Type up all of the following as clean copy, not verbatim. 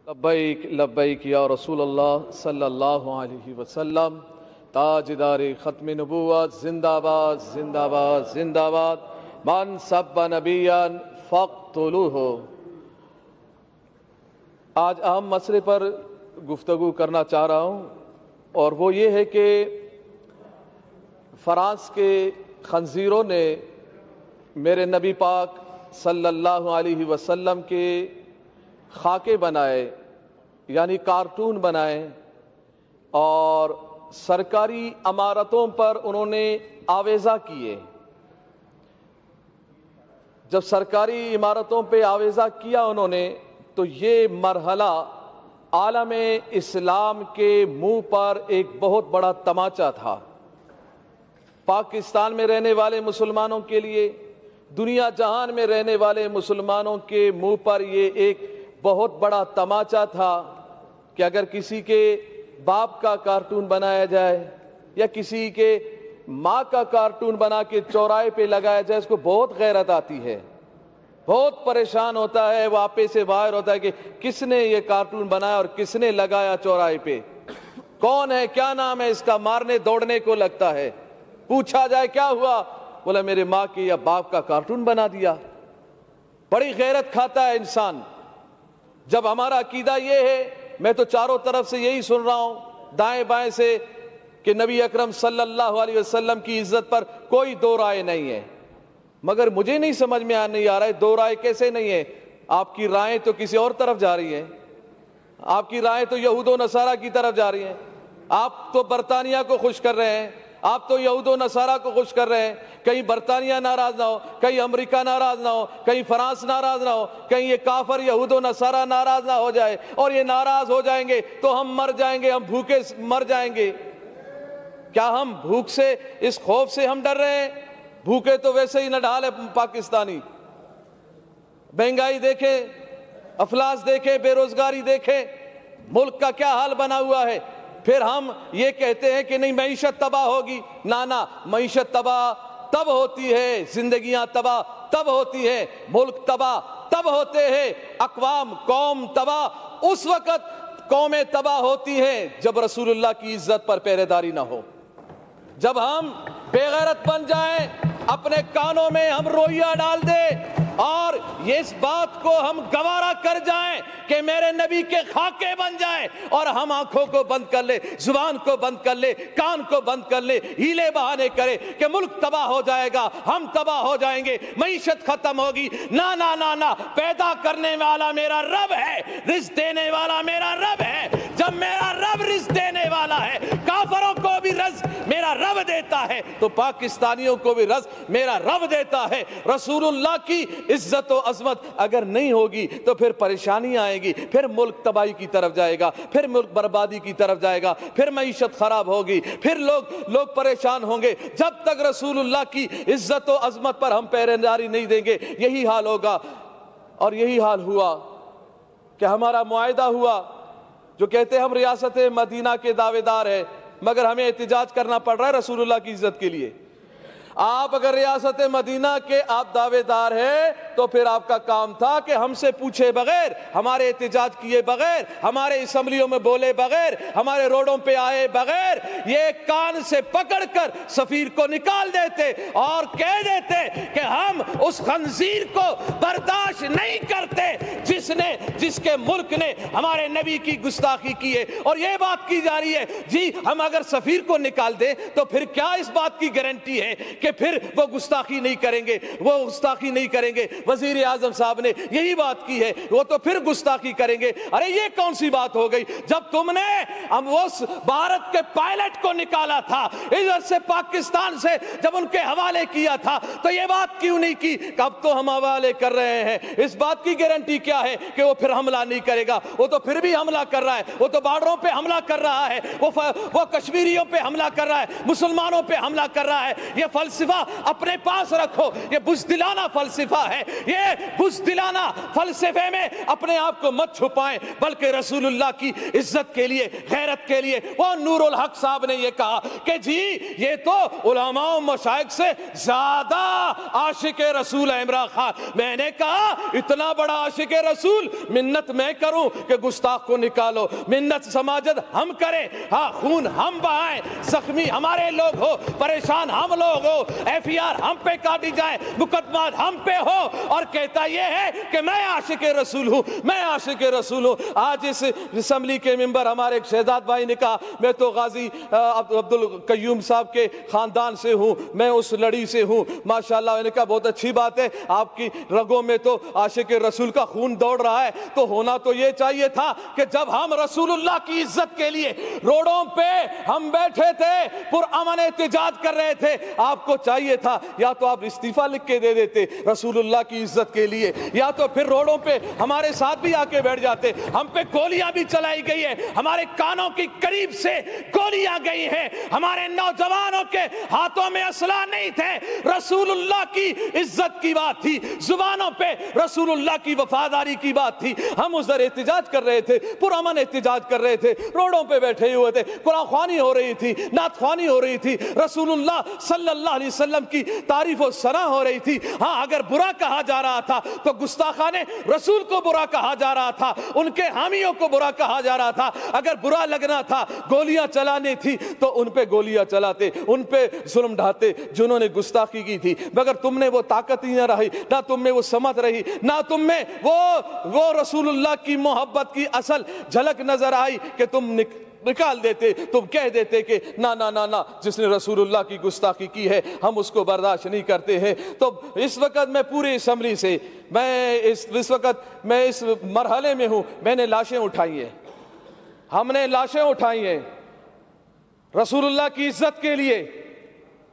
لبیک لبیک یا رسول اللہ صلی اللہ علیہ وسلم، تاجدار ختم نبوت، زندہ باد زندہ باد زندہ باد، من سب نبیا فاقتلوہ۔ آج اہم مسئلے پر گفتگو کرنا چاہ رہا ہوں، اور وہ یہ ہے کہ فرانس کے خنزیروں نے میرے نبی پاک صلی اللہ علیہ وسلم کے خاکے بنائے، یعنی کارٹون بنائے، اور سرکاری عمارتوں پر انہوں نے آویزہ کیے۔ جب سرکاری عمارتوں پہ آویزہ کیا انہوں نے، تو یہ مرحلہ عالم اسلام کے منہ پر ایک بہت بڑا تماچا تھا۔ پاکستان میں رہنے والے مسلمانوں کے لیے، دنیا جہان میں رہنے والے مسلمانوں کے منہ پر یہ ایک بہت بڑا تماچا تھا کہ اگر کسی کے باپ کا کارٹون بنایا جائے یا کسی کے ماں کا کارٹون بنا کے چوراہے پہ لگایا جائے، اس کو بہت غیرت آتی ہے، بہت پریشان ہوتا ہے، وہ آپے سے باہر ہوتا ہے کہ کس نے یہ کارٹون بنایا اور کس نے لگایا چوراہے پہ، کون ہے، کیا نام ہے اس کا، مارنے دوڑنے کو لگتا ہے۔ پوچھا جائے کیا ہوا، بولا میرے ماں کے یا باپ کا کارٹون بنا دیا۔ بڑی غیرت کھاتا ہے انسان۔ جب ہمارا عقیدہ یہ ہے، میں تو چاروں طرف سے یہی سن رہا ہوں دائیں بائیں سے کہ نبی اکرم صلی اللہ علیہ وسلم کی عزت پر کوئی دو رائے نہیں ہے، مگر مجھے نہیں سمجھ میں نہیں آ رہا ہے دو رائے کیسے نہیں ہے۔ آپ کی رائیں تو کسی اور طرف جا رہی ہیں، آپ کی رائیں تو یہود و نصارہ کی طرف جا رہی ہیں۔ آپ تو برطانیہ کو خوش کر رہے ہیں، آپ تو یہود و نصارہ کو خوش کر رہے ہیں۔ کہیں برطانیہ ناراض نہ ہو، کہیں امریکہ ناراض نہ ہو، کہیں فرانس ناراض نہ ہو، کہیں یہ کافر یہود و نصارہ ناراض نہ ہو جائے، اور یہ ناراض ہو جائیں گے تو ہم مر جائیں گے، ہم بھوکے مر جائیں گے۔ کیا ہم بھوک سے، اس خوف سے ہم ڈر رہے ہیں؟ بھوکے تو ویسے ہی نڈھال ہے پاکستانی۔ مہنگائی دیکھیں، افلاس دیکھیں، بے روزگاری دیکھیں، ملک کا کیا حال بنا ہوا ہے۔ پھر ہم یہ کہتے ہیں کہ نہیں معیشت تباہ ہوگی۔ نہ، معیشت تباہ تب ہوتی ہے، زندگیاں تباہ تب ہوتی ہیں، ملک تباہ تب ہوتے ہیں، اقوام قوم تباہ اس وقت قومیں تباہ ہوتی ہیں جب رسول اللہ کی عزت پر پہرے داری نہ ہو، جب ہم بے غیرت بن جائیں، اپنے کانوں میں ہم روئیہ ڈال دیں اور اس بات کو ہم گوارا کر جائیں کہ میرے نبی کے خاکے بن جائیں، اور ہم آنکھوں کو بند کر لے، زبان کو بند کر لے، کان کو بند کر لے، ہیلے بہانے کرے کہ ملک تباہ ہو جائے گا، ہم تباہ ہو جائیں گے، معیشت ختم ہوگی۔ نہ، پیدا کرنے والا میرا رب ہے، رزق دینے والا میرا رب ہے۔ جب میرا رب رزق دینے والا ہے، کافروں کو بھی رزق میرا رب دیتا ہے، تو پاکستانیوں کو بھی رزق میرا رب دیتا ہے۔ رسول اللہ کی عزت و عظمت اگر نہیں ہوگی تو پھر پریشانی آئے گی، پھر ملک تباہی کی طرف جائے گا، پھر ملک بربادی کی طرف جائے گا، پھر معیشت خراب ہوگی، پھر لوگ پریشان ہوں گے۔ جب تک رسول اللہ کی عزت و عظمت پر ہم پہرے داری نہیں دیں گے، یہی حال ہوگا۔ اور یہی حال ہوا کہ ہمارا معاہدہ ہوا، جو کہتے ہیں ہم ریاست مدینہ کے دعوے دار ہیں، مگر ہمیں احتجاج کرنا پڑ رہا ہے رسول اللہ کی عزت کے لیے۔ آپ اگر ریاست مدینہ کے آپ دعوے دار ہیں تو پھر آپ کا کام تھا کہ ہم سے پوچھے بغیر، ہمارے احتجاج کیے بغیر، ہمارے اسمبلیوں میں بولے بغیر، ہمارے روڈوں پہ آئے بغیر، یہ کان سے پکڑ کر سفیر کو نکال دیتے اور کہہ دیتے کہ ہم اس خنزیر کو برداشت نہیں کرتے جس کے ملک نے ہمارے نبی کی گستاخی کی ہے۔ اور یہ بات کی جا رہی ہے جی ہم اگر سفیر کو نکال دیں تو پھر کیا اس بات کی گارنٹی ہے کہ پھر وہ گستاخی نہیں کریں گے، وہ گستاخی نہیں کریں گے۔ وزیر اعظم صاحب نے یہی بات کی ہے، وہ تو پھر گستاخی کریں گے۔ ارے یہ کون سی بات ہو گئی؟ جب تم نے اس بھارت کے پائلٹ کو نکالا تھا ادھر سے پاکستان سے، جب ان کے حوالے کیا تھا تو یہ بات کیوں نہیں کی کہ اب تو ہم حوالے کر رہے ہیں؟ اس بات کی گارنٹی کیا ہے کہ وہ پھر حملہ نہیں کرے گا؟ وہ تو پھر بھی حملہ کر رہا ہے، وہ تو بارڈروں پہ حملہ کر رہا ہے، وہ کشمیریوں پہ حملہ کر رہا ہے، مسلمانوں پہ حملہ کر رہا ہے۔ یہ فلسفہ اپنے پاس رکھو، یہ بزدلانہ فلسفہ ہے، یہ بزدلانہ فلسفے میں اپنے آپ کو مت چھپائیں، بلکہ رسول اللہ کی عزت کے لیے غیرت کے لیے. وہ نور الحق صاحب نے یہ کہا کہ جی یہ تو علماء و مشائخ سے زیادہ عاشق رسول ہے عمران خان. میں نے کہا اتنا بڑا عاشق رسول منت میں کروں کہ گستاخ کو نکالو, منت سماجت ہم کریں, ہاں خون ہم بہائیں, زخمی ہمارے لوگ ہو, پریشان ہم لوگ ہو, FIR ہم پہ کاٹی جائے, مقدمات ہم پہ ہو, اور کہتا یہ ہے کہ میں عاشق رسول ہوں, میں عاشق رسول ہوں. آج اس اسمبلی کے ممبر ہمارے ایک شہزاد بھائی نے کہا میں تو غازی عبد القیوم صاحب کے خاندان سے ہوں, میں اس لڑی سے ہوں. ماشاءاللہ میں نے کہا بہت اچھی بات ہے, آپ کی رگوں میں تو عاشق رسول کا خون دوڑ رہا ہے, تو ہونا تو یہ چاہیے تھا کہ جب ہم رسول اللہ کی عزت کے لیے روڈوں پہ ہم بیٹھے تھے, پرامن احتجاج کر رہے تھے, آپ کو چاہیے تھا یا تو آپ استعفیٰ لکھ کے دے دیتے رسول اللہ کی عزت کے لیے, یا تو پھر روڈوں پہ ہمارے ساتھ بھی آ کے بیٹھ جاتے. ہم پہ گولیاں بھی چلائی گئی ہے, ہمارے کانوں کی قریب سے گولیاں گئی ہیں, ہمارے نوجوانوں کے ہاتھوں میں اسلحہ نہیں تھے, رسول اللہ کی عزت کی بات تھی, زبانوں پہ رسول اللہ کی وفاداری کی بات تھی. ہم ادھر احتجاج کر رہے تھے, پرامن احتجاج کر رہے تھے, روڈوں پہ بیٹھے ہوئے تھے, قرآن خوانی ہو رہی تھی, نعت خوانی ہو رہی تھی, رسول اللہ صلی اللہ علیہ وسلم کی تعریف و ثنا ہو رہی تھی. ہاں اگر برا کہا جا رہا تھا تو گستاخان رسول کو برا کہا جا رہا تھا, ان کے حامیوں کو برا کہا جا رہا تھا. اگر برا لگنا تھا, گولیاں چلانے تھی تو ان پہ گولیاں چلاتے, ان پہ ظلم ڈھاتے جنہوں نے گستاخی کی تھی. مگر تم نے وہ طاقت ہی نہ رہی, نہ تم میں وہ سمت رہی, نہ تم میں وہ رسول اللہ کی محبت کی اصل جھلک نظر آئی کہ تم نکال دیتے, تم کہہ دیتے کہ نا نا نا نا, جس نے رسول اللہ کی گستاخی کی ہے ہم اس کو برداشت نہیں کرتے ہیں. تو اس وقت میں پوری اسمبلی سے اس وقت میں اس مرحلے میں ہوں, میں نے لاشیں اٹھائی ہیں, ہم نے لاشیں اٹھائی ہیں رسول اللہ کی عزت کے لیے.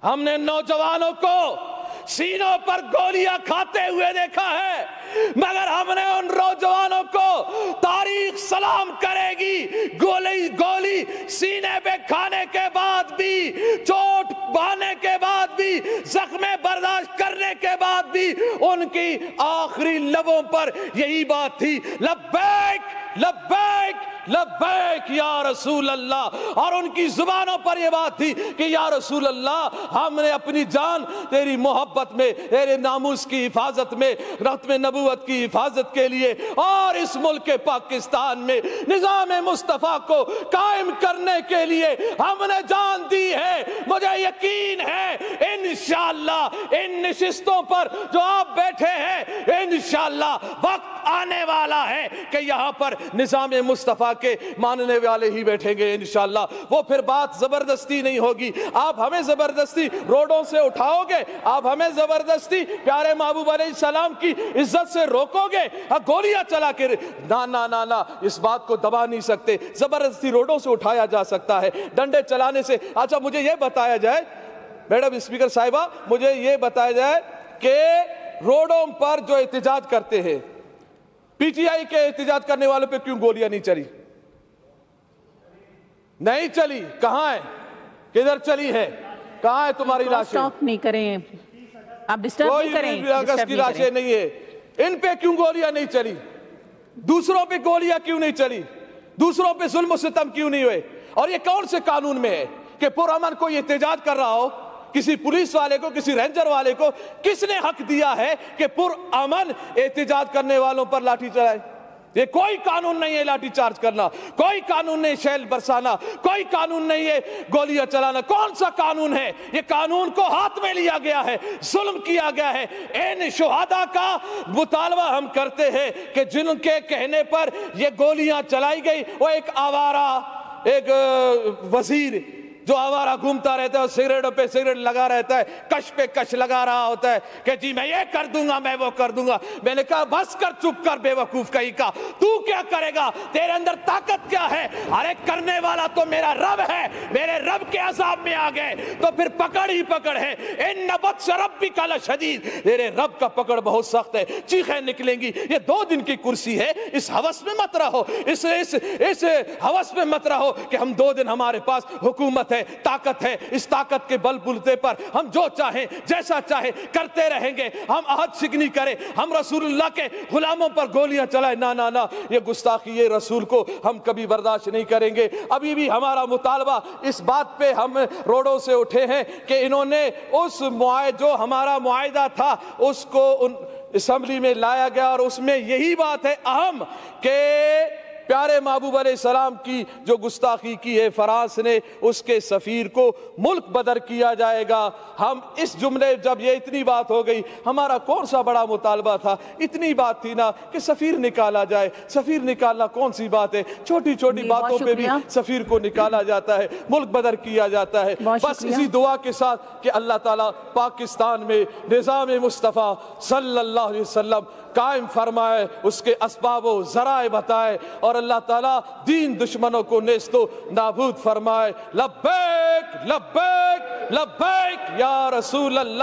ہم نے نوجوانوں کو سینوں پر گولیاں کھاتے ہوئے دیکھا ہے, مگر ہم نے ان نوجوانوں کو تاریخ سلام کرے گی, گولی سینے پہ کھانے کے بعد بھی, چوٹ پانے کے بعد بھی, زخم برداشت کرنے کے بعد بھی ان کی آخری لبوں پر یہی بات تھی, لبیک لبیک لبیک یا رسول اللہ. اور ان کی زبانوں پر یہ بات تھی کہ یا رسول اللہ ہم نے اپنی جان تیری محبت میں, تیرے ناموس کی حفاظت میں, ختم نبوت کی حفاظت کے لیے اور اس ملک پاکستان میں نظام مصطفیٰ کو قائم کرنے کے لیے ہم نے جان دی ہے. مجھے یقین ہے انشاءاللہ ان نشستوں پر جو آپ بیٹھے ہیں انشاءاللہ وقت آنے والا ہے کہ یہاں پر نظام مصطفیٰ کے ماننے والے ہی بیٹھیں گے انشاءاللہ. وہ پھر بات زبردستی نہیں ہوگی, آپ ہمیں زبردستی روڈوں سے اٹھاؤ گے, آپ ہمیں زبردستی پیارے محبوب علیہ السلام کی عزت سے روکو گے, گولیاں چلا کے نا نا نا نا, اس بات کو دبا نہیں سکتے. زبردستی روڈوں سے اٹھایا جا سکتا ہے, ڈنڈے چلانے سے. اچھا مجھے یہ بتایا جائے میڈم اسپیکر صاحبہ, مجھے یہ بتایا جائے کہ روڈوں پر جو احتجاج کرتے ہیں, PTI کے احتجاج کرنے والوں پہ کیوں گولیاں نہیں چلی؟ نہیں چلی, کہاں ہے, کدھر چلی ہے, کہاں ہے تمہاری لاشیں؟ سٹاپ نہیں کریں, آپ ڈسٹرب نہیں کریں. کوئی اگست کی لاشیں نہیں ہے, ان پہ کیوں گولیاں نہیں چلی؟ دوسروں پہ گولیاں کیوں نہیں چلی؟ دوسروں پہ ظلم و ستم کیوں نہیں ہوئے؟ اور یہ کون سے قانون میں ہے کہ پرامن کوئی احتجاج کر رہا ہو, کسی پولیس والے کو, کسی رینجر والے کو کس نے حق دیا ہے کہ پرامن احتجاج کرنے والوں پر لاٹھی چلائے؟ یہ کوئی قانون نہیں ہے لاٹھی چارج کرنا, کوئی قانون نہیں شیل برسانا, کوئی قانون نہیں ہے گولیاں چلانا. کون سا قانون ہے؟ یہ قانون کو ہاتھ میں لیا گیا ہے, ظلم کیا گیا ہے. ان شہداء کا مطالبہ ہم کرتے ہیں کہ جن کے کہنے پر یہ گولیاں چلائی گئی, وہ ایک آوارہ, ایک وزیر جو آوارہ گھومتا رہتا ہے, سگریٹوں پہ سگریٹ لگا رہتا ہے, کش پہ کش لگا رہا ہوتا ہے کہ جی میں یہ کر دوں گا, میں وہ کر دوں گا. میں نے کہا بس کر, چپ کر بے وقوف کہیں کا, تو کیا کرے گا, تیرے اندر طاقت کیا ہے؟ ارے کرنے والا تو میرا رب ہے, میرے رب کے عذاب میں آ گئے تو پھر پکڑ ہی پکڑ ہے. ان بطش ربک لشدید, تیرے رب کا پکڑ بہت سخت ہے, چیخیں نکلیں گی. یہ 2 دن کی کرسی ہے, اس ہوس میں مت رہو, اس ہوس میں مت رہو کہ ہم 2 دن ہمارے پاس حکومت ہے. طاقت ہے، اس طاقت کے بل بلتے پر ہم جو چاہیں جیسا چاہیں کرتے رہیں گے، ہم عہد شکنی کریں، ہم رسول اللہ کے غلاموں پر گولیاں چلائیں، نہ نہ نہ، یہ گستاخی یہ رسول کو ہم کبھی برداشت نہیں کریں گے۔ ابھی بھی ہمارا مطالبہ اس بات پہ ہم روڈوں سے اٹھے ہیں کہ انہوں نے اس جو ہمارا معاہدہ تھا اس کو اسمبلی میں لایا گیا، اور اس میں یہی بات ہے اہم کہ پیارے محبوب علیہ السلام کی جو گستاخی کی ہے فرانس نے، اس کے سفیر کو ملک بدر کیا جائے گا۔ ہم اس جملے جب یہ اتنی بات ہو گئی، ہمارا کون سا بڑا مطالبہ تھا، اتنی بات تھی نا کہ سفیر نکالا جائے۔ سفیر نکالنا کون سی بات ہے، چھوٹی چھوٹی باتوں پہ بھی سفیر کو نکالا جاتا ہے، ملک بدر کیا جاتا ہے۔ بس اسی دعا کے ساتھ کہ اللہ تعالیٰ پاکستان میں نظام مصطفیٰ صلی اللہ علیہ وسلم قائم فرمائے، اس کے اسباب و ذرائع بتائے، اور اللہ تعالیٰ دین دشمنوں کو نیست و نابود فرمائے۔ لبیک لبیک لبیک یا رسول اللہ۔